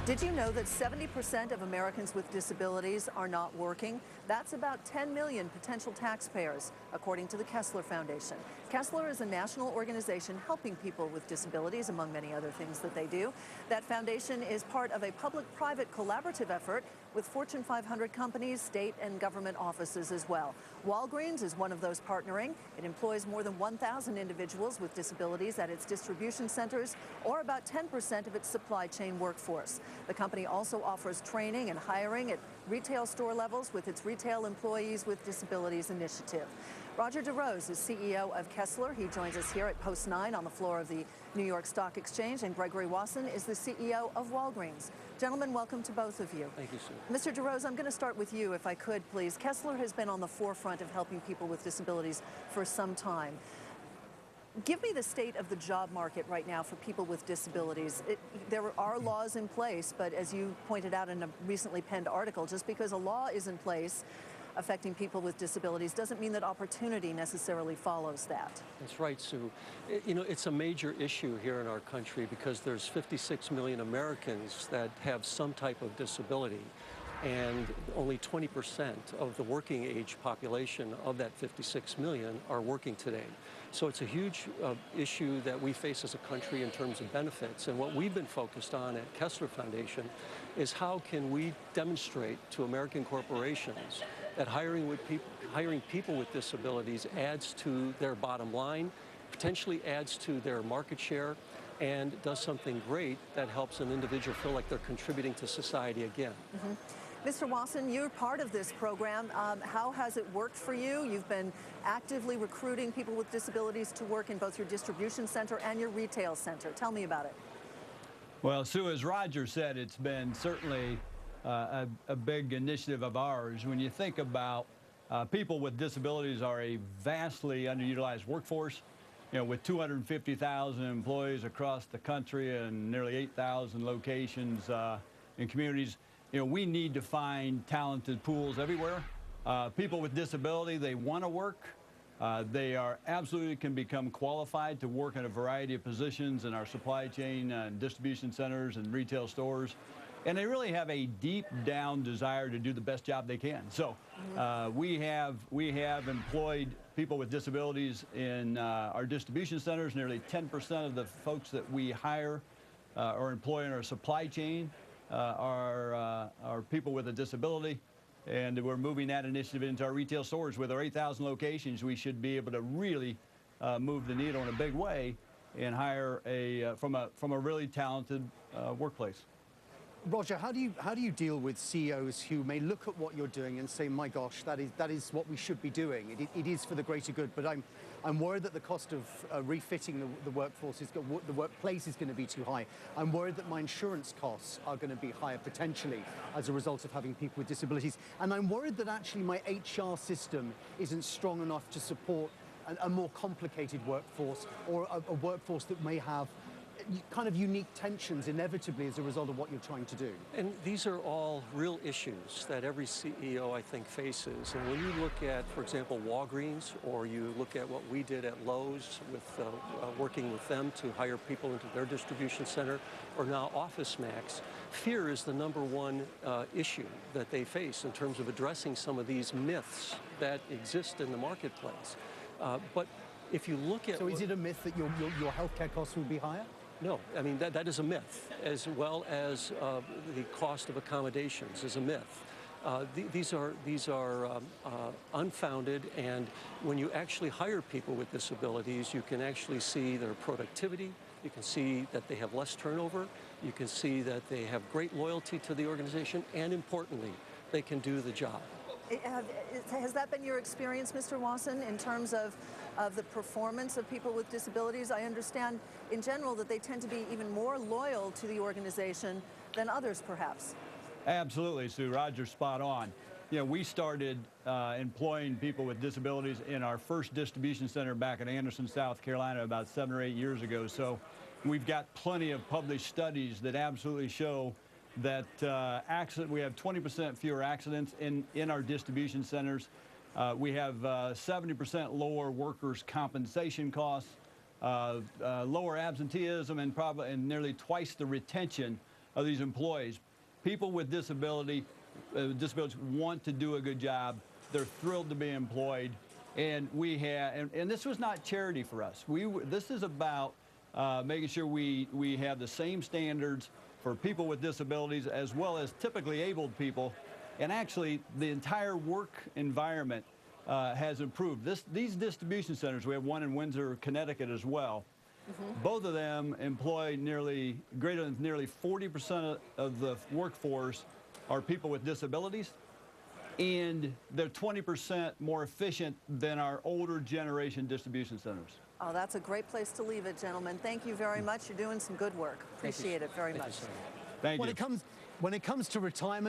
Did you know that 70% of Americans with disabilities are not working? That's about 10 million potential taxpayers, according to the Kessler Foundation. Kessler is a national organization helping people with disabilities, among many other things that they do. That foundation is part of a public-private collaborative effort with Fortune 500 companies, state and government offices as well. Walgreens is one of those partnering. It employs more than 1,000 individuals with disabilities at its distribution centers, or about 10% of its supply chain workforce. The company also offers training and hiring at retail store levels with its Retail Employees with Disabilities initiative. Rodger DeRose is CEO of Kessler. He joins us here at Post 9 on the floor of the New York Stock Exchange, and Gregory Wasson is the CEO of Walgreens. Gentlemen, welcome to both of you. Thank you, sir. Mr. DeRose, I'm going to start with you, if I could, please. Kessler has been on the forefront of helping people with disabilities for some time. Give me the state of the job market right now for people with disabilities. There are laws in place, but as you pointed out in a recently penned article, just because a law is in place affecting people with disabilities doesn't mean that opportunity necessarily follows that. That's right, Sue. You know, it's a major issue here in our country because there's 56 million Americans that have some type of disability, and only 20% of the working age population of that 56 million are working today. So it's a huge issue that we face as a country in terms of benefits. And what we've been focused on at Kessler Foundation is how can we demonstrate to American corporations that hiring people with disabilities adds to their bottom line, potentially adds to their market share, and does something great that helps an individual feel like they're contributing to society again. Mr. Wasson, you're part of this program. How has it worked for you? You've been actively recruiting people with disabilities to work in both your distribution center and your retail center. Tell me about it. Well, Sue, as Rodger said, it's been certainly a big initiative of ours. When you think about people with disabilities are a vastly underutilized workforce, you know, with 250,000 employees across the country and nearly 8,000 locations in communities. You know, we need to find talented pools everywhere. People with disability, they want to work. They are absolutely can become qualified to work in a variety of positions in our supply chain, distribution centers and retail stores. And they really have a deep down desire to do the best job they can. So we have employed people with disabilities in our distribution centers. Nearly 10% of the folks that we hire or employ in our supply chain are people with a disability, and we're moving that initiative into our retail stores. With our 8,000 locations, we should be able to really move the needle in a big way and hire from a really talented workplace. Rodger, how do you deal with CEOs who may look at what you're doing and say, my gosh, that is what we should be doing. It is for the greater good, but I'm worried that the cost of refitting the workforce the workplace is going to be too high. I'm worried that my insurance costs are going to be higher potentially as a result of having people with disabilities. And I'm worried that actually my HR system isn't strong enough to support a more complicated workforce, or a workforce that may have kind of unique tensions inevitably as a result of what you're trying to do. And these are all real issues that every CEO, I think, faces. And when you look at, for example, Walgreens, or you look at what we did at Lowe's with working with them to hire people into their distribution center, or now OfficeMax, fear is the #1 issue that they face in terms of addressing some of these myths that exist in the marketplace. But if you look at... So is it a myth that your healthcare costs will be higher? No, I mean, that is a myth, as well as the cost of accommodations is a myth. These are unfounded, and when you actually hire people with disabilities, you can actually see their productivity, you can see that they have less turnover, you can see that they have great loyalty to the organization, and importantly, they can do the job. Has that been your experience, Mr. Wasson, in terms of the performance of people with disabilities? I understand in general that they tend to be even more loyal to the organization than others, perhaps. Absolutely, Sue. Rodger's spot on. You know, we started employing people with disabilities in our first distribution center back in Anderson, South Carolina, about 7 or 8 years ago. So we've got plenty of published studies that absolutely show that we have 20% fewer accidents in our distribution centers. We have 70% lower workers' compensation costs, lower absenteeism, and nearly twice the retention of these employees. People with disabilities want to do a good job. They're thrilled to be employed. And we have, and this was not charity for us. This is about making sure we have the same standards for people with disabilities as well as typically abled people. And actually, the entire work environment has improved. These distribution centers, we have one in Windsor, Connecticut as well. Both of them employ greater than nearly 40% of the workforce are people with disabilities, and they're 20% more efficient than our older generation distribution centers. Oh, that's a great place to leave it, gentlemen. Thank you very much. You're doing some good work. Appreciate it very much. Thank you. When it comes to retirement,